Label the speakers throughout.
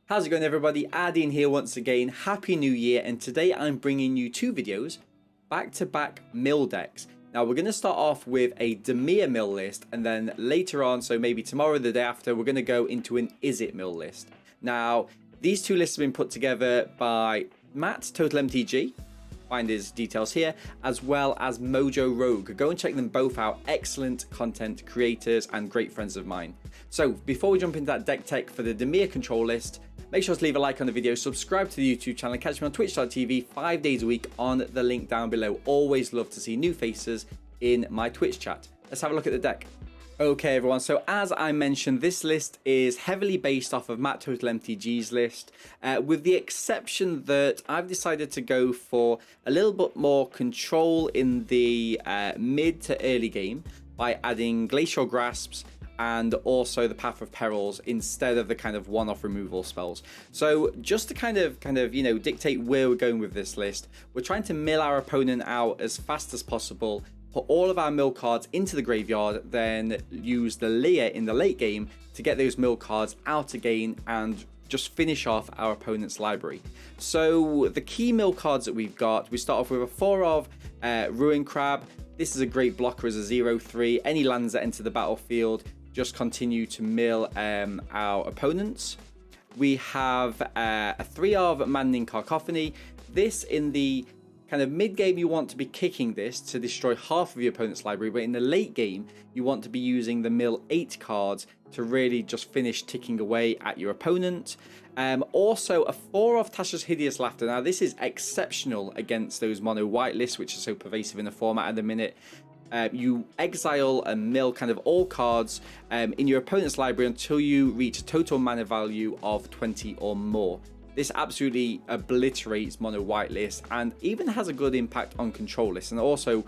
Speaker 1: How's it going, everybody? Adin here once again. Happy New Year, and today I'm bringing you two videos, back-to-back mill decks. Now we're going to start off with a Dimir mill list, and then later on, so maybe tomorrow or the day after, we're going to go into an Is It mill list. Now, these two lists have been put together by Matt, Total MTG, find his details here, as well as Mojo Rogue. Go and check them both out. Excellent content creators and great friends of mine. So before we jump into that deck tech for the Dimir control list, make sure to leave a like on the video, subscribe to the YouTube channel, and catch me on twitch.tv 5 days a week on the link down below. Always love to see new faces in my Twitch chat. Let's have a look at the deck. Okay everyone, so as I mentioned, this list is heavily based off of Matt Total MTG's list, with the exception that I've decided to go for a little bit more control in the mid to early game by adding Glacial Grasps and also the Path of Perils instead of the kind of one-off removal spells. So just to kind of dictate where we're going with this list, we're trying to mill our opponent out as fast as possible, put all of our mill cards into the graveyard, then use the Lier in the late game to get those mill cards out again and just finish off our opponent's library. So the key mill cards that we've got, we start off with a 4 of Ruin Crab. This is a great blocker as a 0/3. Any lands that enter the battlefield just continue to mill our opponents. We have a 3 of Maddening Cacophony. This in the kind of mid game you want to be kicking this to destroy half of your opponent's library, but in the late game you want to be using the mill 8 cards to really just finish ticking away at your opponent. Also a 4 of Tasha's Hideous Laughter. Now this is exceptional against those mono white lists which are so pervasive in the format at the minute. You exile and mill kind of all cards in your opponent's library until you reach a total mana value of 20 or more. This absolutely obliterates mono white lists and even has a good impact on control lists, and also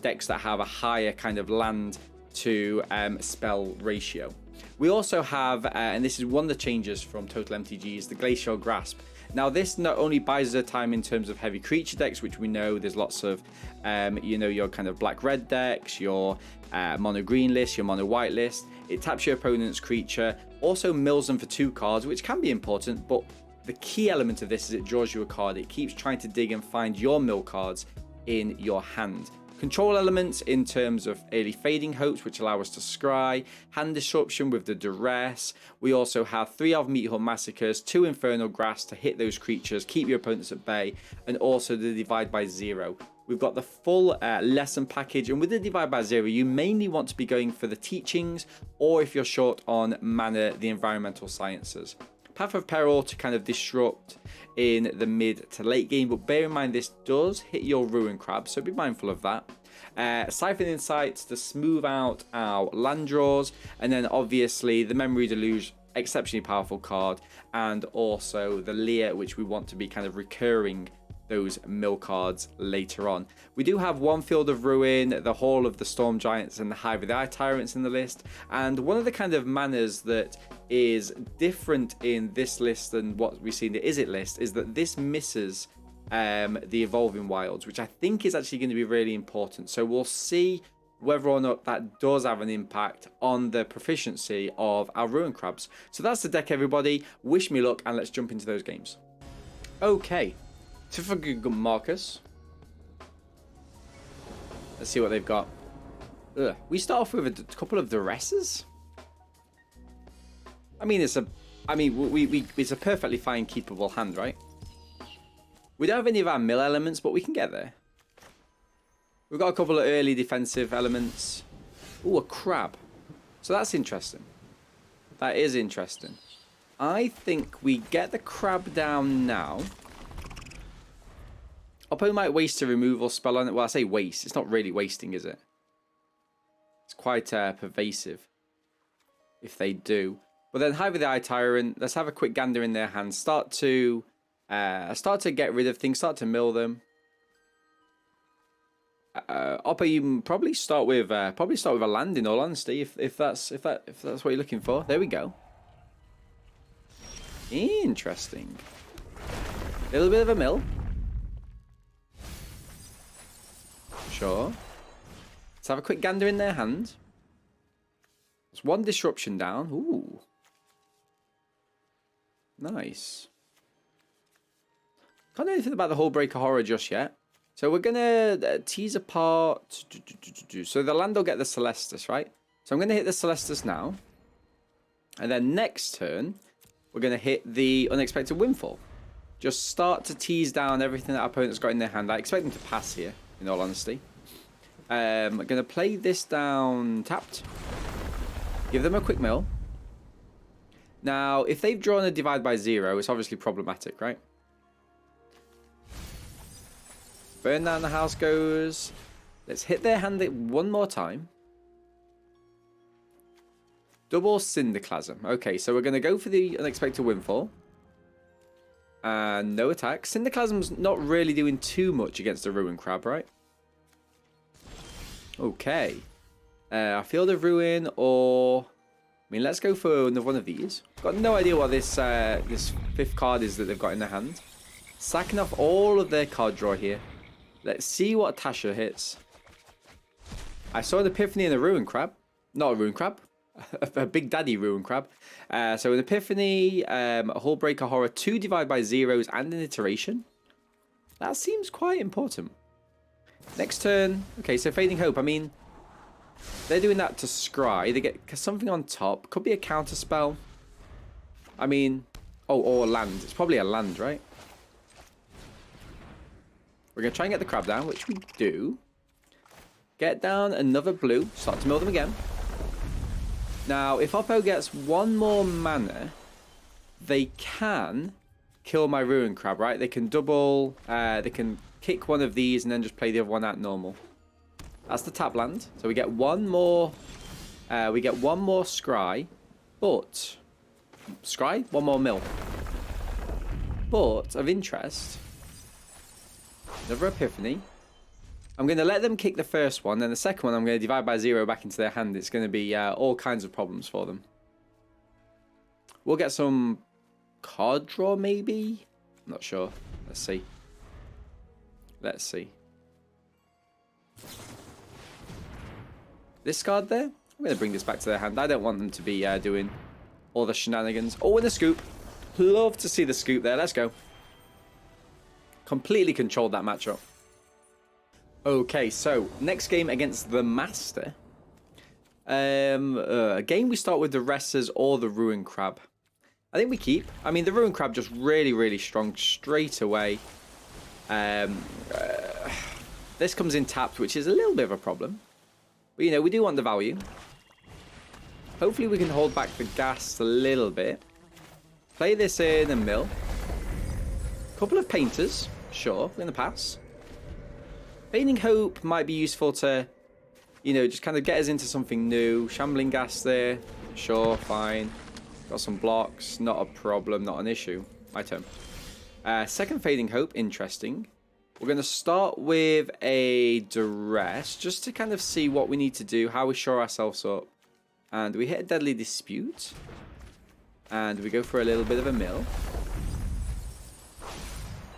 Speaker 1: decks that have a higher kind of land to spell ratio. We also have, and this is one of the changes from Total MTG, is the Glacial Grasp. Now this not only buys us time in terms of heavy creature decks, which we know there's lots of, your kind of black-red decks, your mono-green list, your mono-white list. It taps your opponent's creature, also mills them for 2 cards, which can be important, but the key element of this is it draws you a card. It keeps trying to dig and find your mill cards in your hand. Control elements in terms of early Fading Hopes, which allow us to scry, hand disruption with the Duress. We also have 3 of Meathook Massacres, 2 Infernal Grasp to hit those creatures, keep your opponents at bay, and also the Divide by Zero. We've got the full lesson package, and with the Divide by Zero, you mainly want to be going for the teachings, or if you're short on mana, the environmental sciences. Path of Peril to kind of disrupt in the mid to late game, but bear in mind this does hit your Ruin Crab, so be mindful of that. Siphon Insight to smooth out our land draws, and then obviously the Memory Deluge, exceptionally powerful card, and also the Lier, which we want to be kind of recurring those mill cards later on. We do have 1 Field of Ruin, the Hall of the Storm Giants, and the Hive of the Eye Tyrants in the list. And one of the kind of manners that is different in this list than what we see in the Is It list is that this misses the Evolving Wilds, which I think is actually going to be really important. So we'll see whether or not that does have an impact on the proficiency of our Ruin Crabs. So that's the deck, everybody. Wish me luck, and let's jump into those games. Okay. For good Marcus. Let's see what they've got. We start off with a couple of Duresses. I mean, it's a perfectly fine keepable hand, right? We don't have any of our mill elements, but we can get there. We've got a couple of early defensive elements. Ooh, a crab. So that's interesting. That is interesting. I think we get the crab down now. Opponent might waste a removal spell on it. Well, I say waste. It's not really wasting, is it? It's quite pervasive if they do. But then Hive of the Eye Tyrant. Let's have a quick gander in their hands. Start to get rid of things. Start to mill them. Oppo, you can probably start with a land. In all honesty, if that's what you're looking for. There we go. Interesting. A little bit of a mill. Sure. Let's have a quick gander in their hand. There's 1 disruption down. Ooh. Nice. Can't do anything about the Hullbreaker Horror just yet. So we're going to tease apart. So the land will get the Celestus, right? So I'm going to hit the Celestus now. And then next turn, we're going to hit the Unexpected Windfall. Just start to tease down everything that our opponent's got in their hand. I expect them to pass here, in all honesty. I'm going to play this down tapped. Give them a quick mill. Now, if they've drawn a Divide by 0, it's obviously problematic, right? Burn down the house goes. Let's hit their hand one more time. Double Cinderclasm. Okay, so we're going to go for the Unexpected Windfall. And no attack. Cinderclasm's not really doing too much against the Ruin Crab, right? Okay. Field of Ruin or... I mean, let's go for another one of these. Got no idea what this this 5th card is that they've got in their hand. Sacking off all of their card draw here. Let's see what Tasha hits. I saw an Epiphany and a Ruin Crab. Not a Ruin Crab. A Big Daddy Ruin Crab. So an Epiphany, a Hullbreaker Horror, 2 Divide by Zeros, and an Iteration. That seems quite important. Next turn. Okay, so Fading Hope. I mean, they're doing that to scry. They get something on top. Could be a counter spell. I mean, oh, or land. It's probably a land, right? We're going to try and get the crab down, which we do. Get down another blue. Start to mill them again. Now, if Oppo gets one more mana, they can kill my Ruin Crab, right? They can double, they can kick one of these and then just play the other one out normal. That's the tap land. So we get one more, scry, but, scry? One more mill. But, of interest, another Epiphany. I'm going to let them kick the first one, then the second one I'm going to divide by 0 back into their hand. It's going to be all kinds of problems for them. We'll get some card draw, maybe? I'm not sure. Let's see. Let's see. This card there? I'm going to bring this back to their hand. I don't want them to be doing all the shenanigans. Oh, and the scoop. Love to see the scoop there. Let's go. Completely controlled that matchup. Okay, so next game against the Master. Again, we start with the Duress or the Ruin Crab. I think we keep. I mean, the Ruin Crab just really, really strong straight away. This comes in tapped, which is a little bit of a problem. But, you know, we do want the value. Hopefully we can hold back the gas a little bit. Play this in a mill. Couple of painters. Sure, we're going to pass. Fading Hope might be useful to, you know, just kind of get us into something new. Shambling Gas there. Sure, fine. Got some blocks. Not a problem, not an issue. My turn. Second Fading Hope, interesting. We're going to start with a Duress, just to kind of see what we need to do, how we shore ourselves up. And we hit a Deadly Dispute. And we go for a little bit of a mill.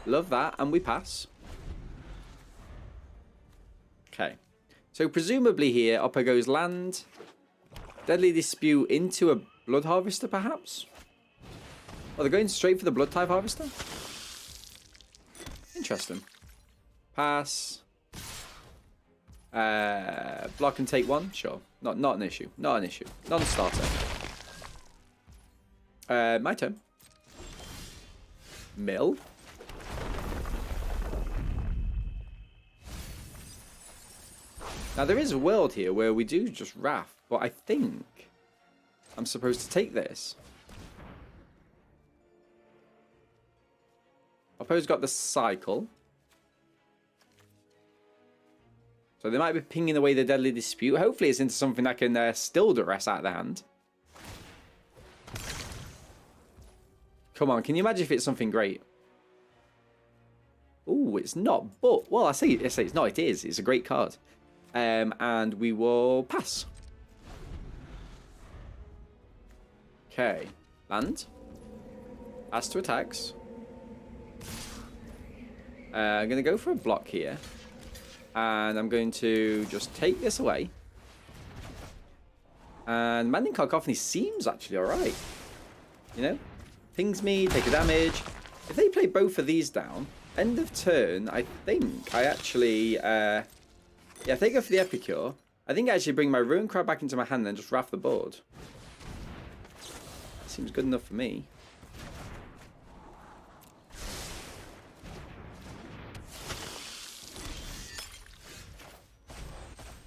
Speaker 1: Love that, and we pass. Okay, so presumably here, Oppo goes land, Deadly Dispute into a Blood Harvester, perhaps? Oh, they're going straight for the Blood Type Harvester? Interesting. Pass. Block and take one? Sure. Not an issue. Not an issue. Non-starter. My turn. Mill. Now, there is a world here where we do just Wrath, but I think I'm supposed to take this. Oppo's got the cycle. So they might be pinging away the Deadly Dispute. Hopefully it's into something that can still Duress out of the hand. Come on, can you imagine if it's something great? Ooh, it's not, but... Well, I say it's not, it is. It's a great card. And we will pass. Okay. Land. Pass to attacks. I'm going to go for a block here. And I'm going to just take this away. And Manding Cacophony seems actually alright. You know? Pings me, take a damage. If they play both of these down, end of turn, I think I actually... yeah, if they go for the Epicure, I think I actually bring my Ruin Crab back into my hand and then just wrath the board. Seems good enough for me.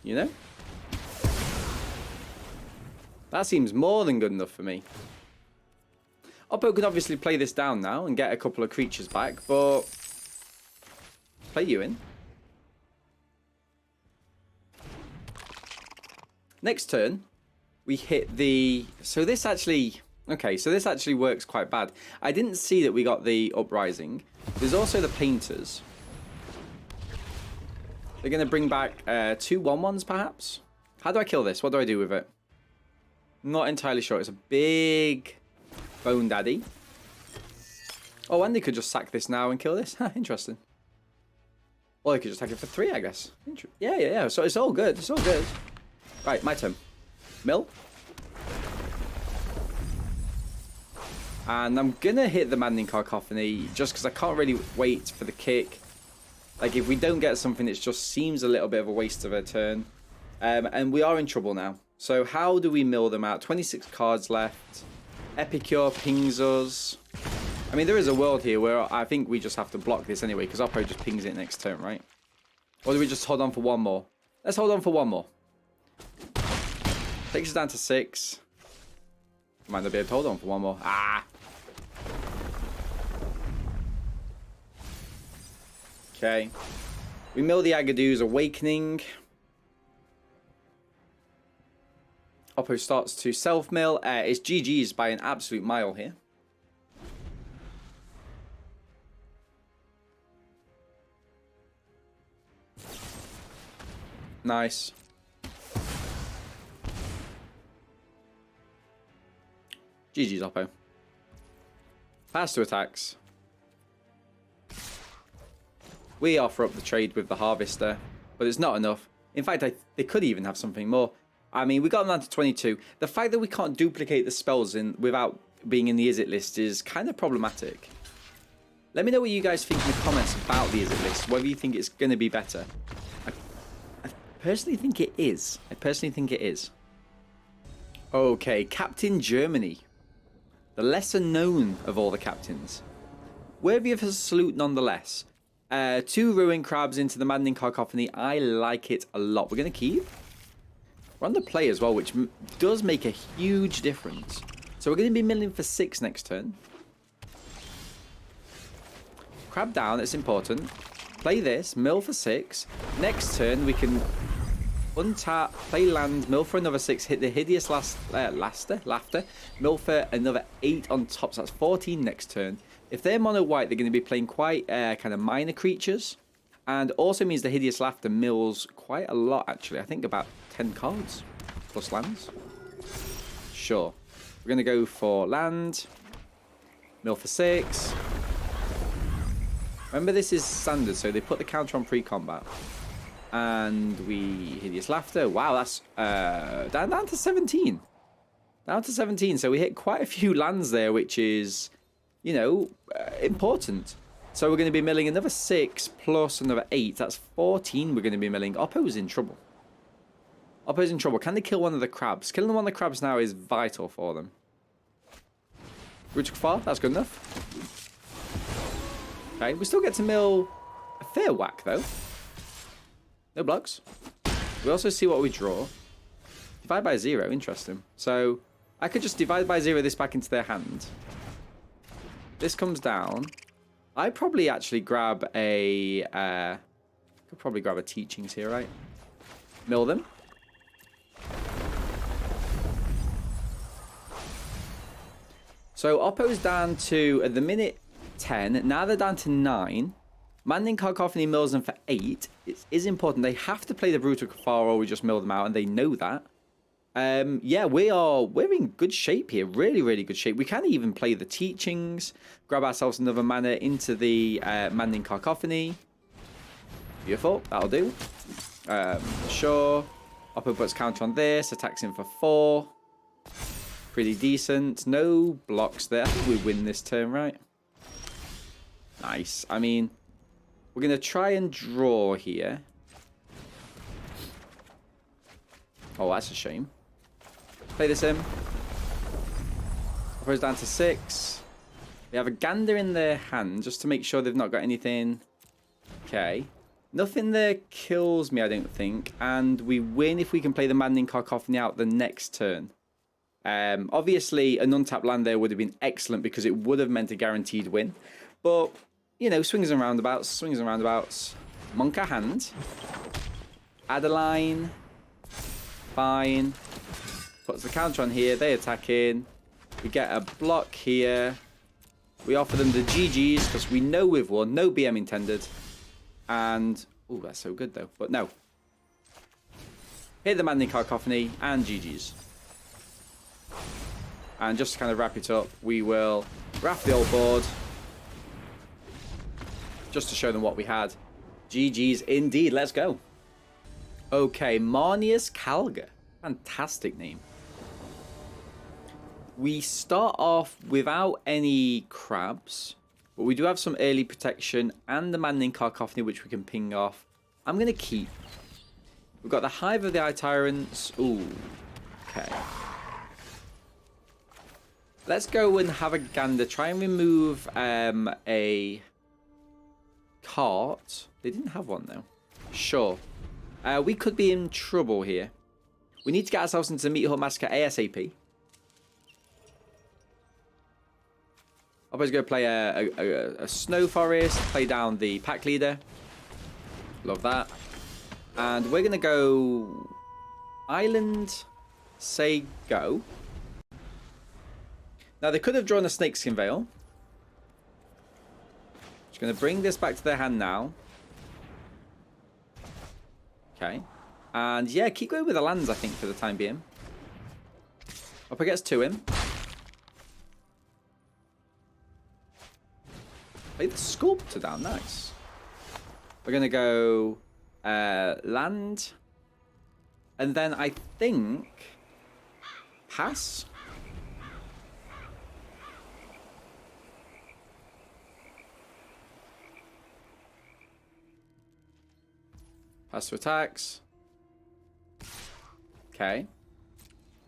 Speaker 1: You know? That seems more than good enough for me. Oppo can obviously play this down now and get a couple of creatures back, but... Play you in. Next turn, we hit the... So this actually... Okay, so this actually works quite bad. I didn't see that we got the Uprising. There's also the Painters. They're going to bring back 2 1/1s, perhaps? How do I kill this? What do I do with it? Not entirely sure. It's a big Bone Daddy. Oh, and they could just sack this now and kill this. Interesting. Or they could just attack it for 3, I guess. Yeah. So it's all good. It's all good. Right, my turn. Mill. And I'm going to hit the Maddening Cacophony just because I can't really wait for the kick. Like, if we don't get something, it just seems a little bit of a waste of a turn. And we are in trouble now. So how do we mill them out? 26 cards left. Epicure pings us. I mean, there is a world here where I think we just have to block this anyway, because Oppo just pings it next turn, right? Or do we just hold on for one more? Let's hold on for one more. Takes us down to 6. Might not be able to hold on for one more. Ah! Okay. We mill the Agadu's Awakening. Oppo starts to self-mill. It's GG's by an absolute mile here. Nice. GG's, Oppo. Pass to attacks. We offer up the trade with the Harvester, but it's not enough. In fact, they could even have something more. I mean, we got them down to 22. The fact that we can't duplicate the spells without being in the Izzet list is kind of problematic. Let me know what you guys think in the comments about the Izzet list, whether you think it's going to be better. I personally think it is. Okay, Captain Germany. The lesser known of all the captains. Worthy of a salute nonetheless. 2 Ruin Crabs into the Maddening Cacophony. I like it a lot. We're going to keep. We're on the play as well, which does make a huge difference. So we're going to be milling for 6 next turn. Crab down, it's important. Play this, mill for 6. Next turn, we can untap, play land, mill for another 6, hit the Hideous Laughter, mill for another 8 on top. So that's 14 next turn. If they're mono white, they're going to be playing quite kind of minor creatures. And also means the Hideous Laughter mills quite a lot, actually. I think about 10 cards plus lands. Sure. We're going to go for land. Mill for 6. Remember, this is standard, so they put the counter on pre-combat. And we Hideous Laughter. Wow, that's down to 17. Down to 17. So we hit quite a few lands there, which is, you know, important. So we're going to be milling another 6 plus another 8. That's 14 we're going to be milling. Oppo's in trouble. Oppo's in trouble. Can they kill one of the crabs? Killing one of the crabs now is vital for them. We took far. That's good enough. Okay, we still get to mill a fair whack, though. No blocks. We also see what we draw. Divide by 0. Interesting. So I could just divide by 0 this back into their hand. This comes down. I probably actually grab a... could probably grab a Teachings here, right? Mill them. So Oppo's down to, at the minute, 10. Now they're down to 9. Maddening Cacophony mills them for 8. It is important. They have to play the Brutal Kafar or we just mill them out, and they know that. Yeah, we're in good shape here. Really, really good shape. We can even play the Teachings. Grab ourselves another mana into the Maddening Cacophony. Beautiful. That'll do. Sure. Oppo puts counter on this. Attacks him for 4. Pretty decent. No blocks there. I think we win this turn, right? Nice. I mean, we're going to try and draw here. Oh, that's a shame. Play this in. Opposed down to 6. We have a gander in their hand just to make sure they've not got anything. Okay. Nothing there kills me, I don't think. And we win if we can play the Maddening Cacophony out the next turn. Obviously, an untapped land there would have been excellent because it would have meant a guaranteed win. But, you know, swings and roundabouts, swings and roundabouts. Monka hand. Adeline. Fine. Puts the counter on here. They attack in. We get a block here. We offer them the GGs because we know we've won. No BM intended. And, oh, that's so good though. But no. Hit the Maddening Cacophony and GGs. And just to kind of wrap it up, we will wrap the old board. Just to show them what we had. GG's indeed. Let's go. Okay, Marnius Calgar. Fantastic name. We start off without any crabs. But we do have some early protection and the Maddening Cacophony, which we can ping off. I'm going to keep. We've got the Hive of the Eye Tyrants. Ooh. Okay. Let's go and have a gander. Try and remove a cart. They didn't have one though. Sure. We could be in trouble here. We need to get ourselves into the Meathook Massacre ASAP. I'll probably go play a Snow Forest, play down the pack leader. Love that. And we're going to go Island, say go. Now, they could have drawn a Snakeskin Veil. Just going to bring this back to their hand now. Okay. And yeah, keep going with the lands, I think, for the time being. Up against 2 in. Play the Sculptor down, nice. We're going to go land. And then I think pass. Pass to attacks. Okay.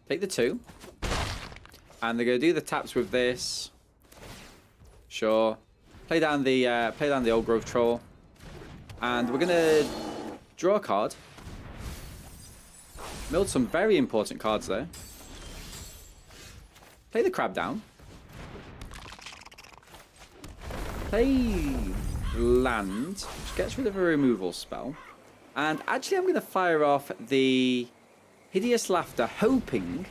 Speaker 1: Take the 2. And they're going to do the taps with this. Sure. Play down the Old Grove Troll. And we're going to draw a card. Milled some very important cards there. Play the crab down. Play land, which gets rid of a removal spell. And actually I'm going to fire off the Hideous Laughter, hoping...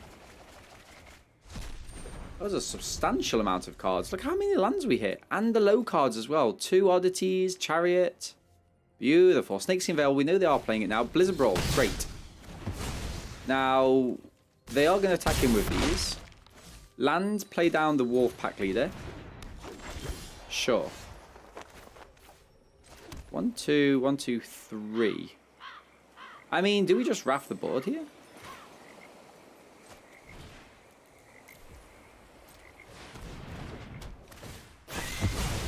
Speaker 1: That was a substantial amount of cards. Look how many lands we hit. And the low cards as well. 2 Oddities, Chariot. Beautiful. Snakeskin Veil, we know they are playing it now. Blizzard Brawl, great. Now, they are going to attack in with these. Land, play down the Wolf Pack Leader. Sure. 1, 2, 1, 2, 3. I mean, do we just raft the board here?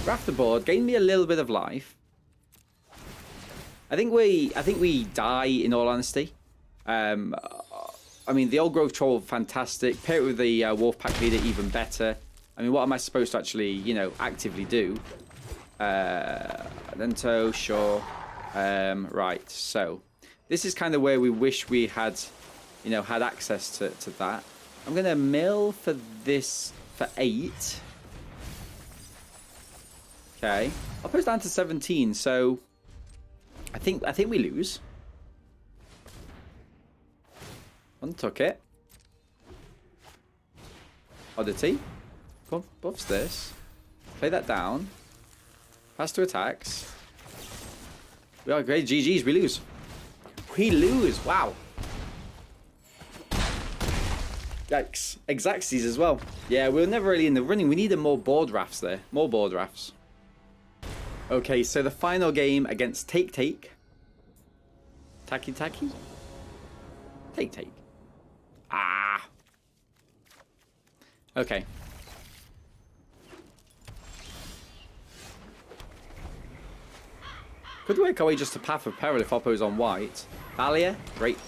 Speaker 1: Raft the board, gain me a little bit of life. I think we die, in all honesty. I mean, the Old Grove Troll, fantastic. Pair it with the Wolf Pack Leader, even better. I mean, what am I supposed to actually, you know, actively do? Lento, sure. Right, so this is kind of where we wish we had, you know, had access to that. I'm going to mill for this for 8. Okay, I'll push down to 17, so I think we lose. Untuck it. Oddity. Buffs this. Play that down. Pass to attacks. We are great. GG's, we lose. We lose, wow. Yikes. Exactsies as well. Yeah, we were never really in the running. We needed more board rafts there. More board rafts. Okay, so the final game against Take. Tacky? Take. Ah. Okay. Could work our way just to Path of Peril if Oppo's on white. Lier, great.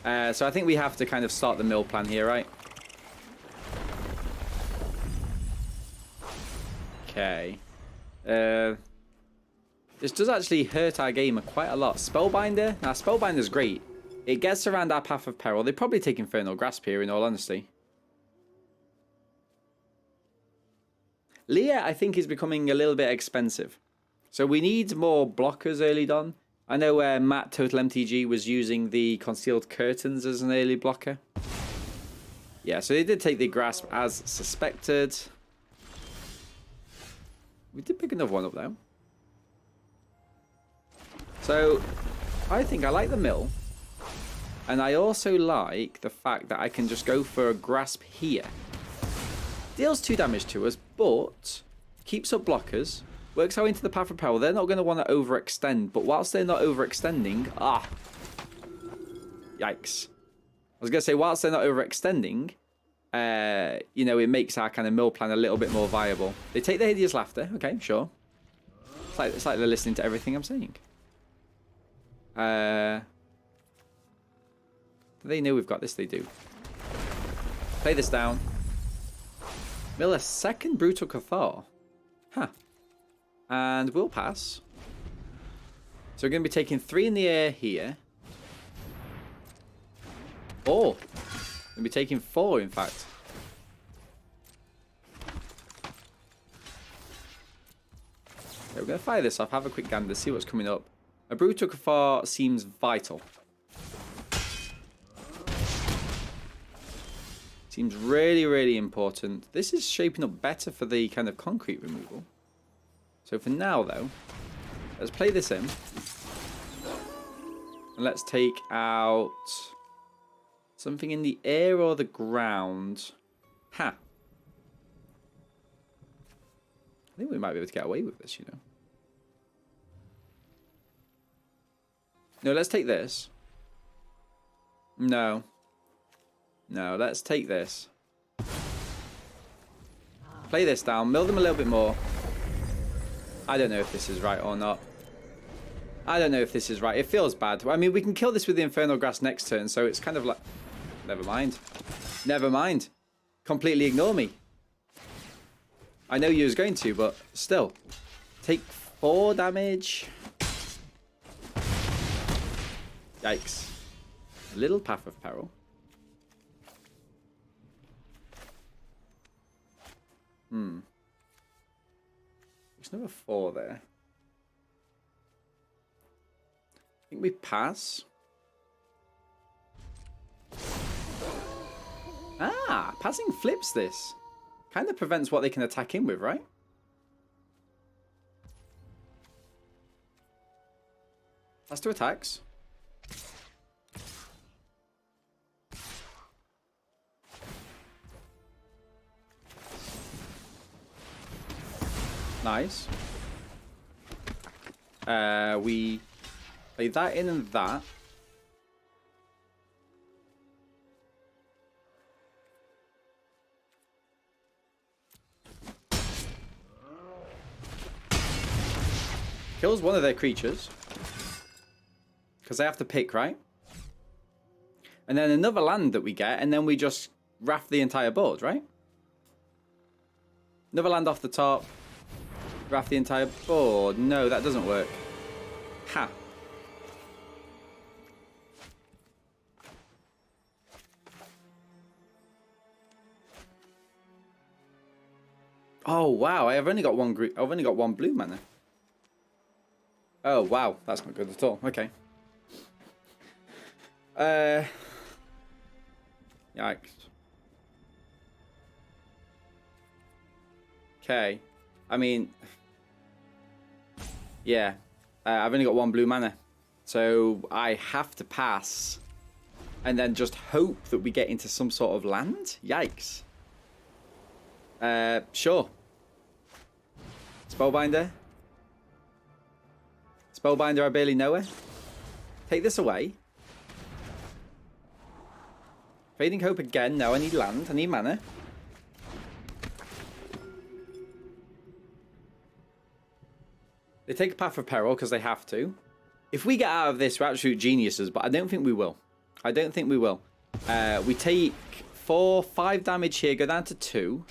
Speaker 1: So I think we have to kind of start the mill plan here, right? Okay. This does actually hurt our gamer quite a lot. Spellbinder? Now, Spellbinder's great. It gets around our Path of Peril. They probably take Infernal Grasp here, in all honesty. Lier, I think, is becoming a little bit expensive. So we need more blockers early on. I know Matt Total MTG was using the Concealed Curtains as an early blocker. Yeah, so they did take the Grasp as suspected. We did pick another one up though. So I think I like the mill. And I also like the fact that I can just go for a Grasp here. Deals 2 damage to us, but keeps up blockers. Works our way into the Path of Peril. They're not going to want to overextend, but whilst they're not overextending... Yikes. I was going to say, whilst they're not overextending, you know, it makes our kind of mill plan a little bit more viable. They take the Hideous Laughter. Okay, sure. It's like they're listening to everything I'm saying. Do they know we've got this? They do. Play this down. Mill a second Brutal Cathar. Huh. And we'll pass. So we're going to be taking 3 in the air here. We'll be taking 4, in fact. Okay, we're going to fire this off, have a quick gander, see what's coming up. A Brutal Cathar seems vital. Seems really, really important. This is shaping up better for the kind of concrete removal. So for now, though, let's play this in. And let's take out something in the air or the ground. Ha! I think we might be able to get away with this, you know. No, let's take this. No. No, let's take this. Play this down, mill them a little bit more. I don't know if this is right or not. I don't know if this is right. It feels bad. I mean, we can kill this with the Infernal Grasp next turn, so it's kind of like... Never mind. Never mind. Completely ignore me. I know you was going to, but still. Take 4 damage. Yikes. Little Path of Peril. There's another 4 there. I think we pass. Passing flips this. Kind of prevents what they can attack in with, right? That's 2 attacks. Nice. We play that in and that. Kills one of their creatures. Because they have to pick, right? And then another land that we get, and then we just raft the entire board, right? Another land off the top. Raft the entire board. No, that doesn't work. Ha. Oh wow! I've only got one blue mana. Oh wow, that's not good at all. Okay. Yikes. Okay. I mean. Yeah, I've only got 1 blue mana, so I have to pass and then just hope that we get into some sort of land. Yikes. Sure. Spellbinder. Spellbinder, I barely know her. Take this away. Fading Hope again. No, I need land. I need mana. They take a path of peril because they have to. If we get out of this, we're absolute geniuses, but I don't think we will. I don't think we will. We take 4, 5 damage here, go down to 2.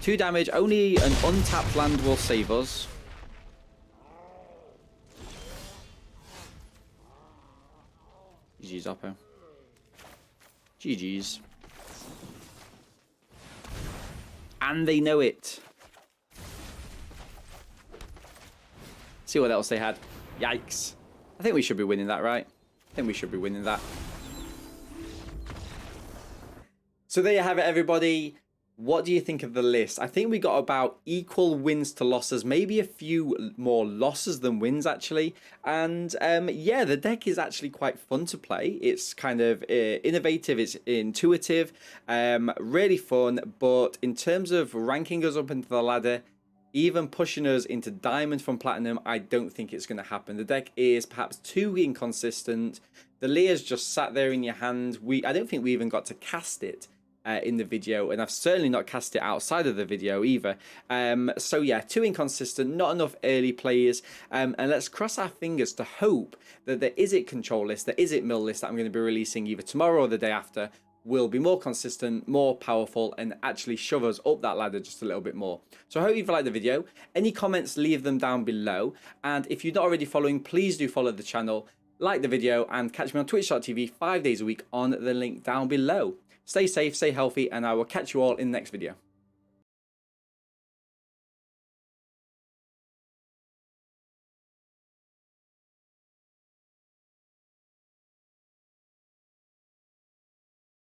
Speaker 1: 2 damage, only an untapped land will save us. GG's, Oppo. GG's. And they know it. See what else they had. Yikes. I think we should be winning that, right? I think we should be winning that. So there you have it, everybody. What do you think of the list? I think we got about equal wins to losses, maybe a few more losses than wins, actually. And yeah, the deck is actually quite fun to play. It's kind of innovative, it's intuitive, really fun. But in terms of ranking us up into the ladder, even pushing us into diamond from platinum, I don't think it's going to happen. The deck is perhaps too inconsistent. The Lier's just sat there in your hand. I don't think we even got to cast it in the video, and I've certainly not cast it outside of the video either. So yeah, too inconsistent, not enough early players, and let's cross our fingers to hope that the Is It control list, the Is It mill list that I'm going to be releasing either tomorrow or the day after will be more consistent, more powerful, and actually shove us up that ladder just a little bit more. So I hope you've liked the video. Any comments, leave them down below, and if you're not already following, please do follow the channel, like the video, and catch me on twitch.tv 5 days a week on the link down below. Stay safe, stay healthy, and I will catch you all in the next video.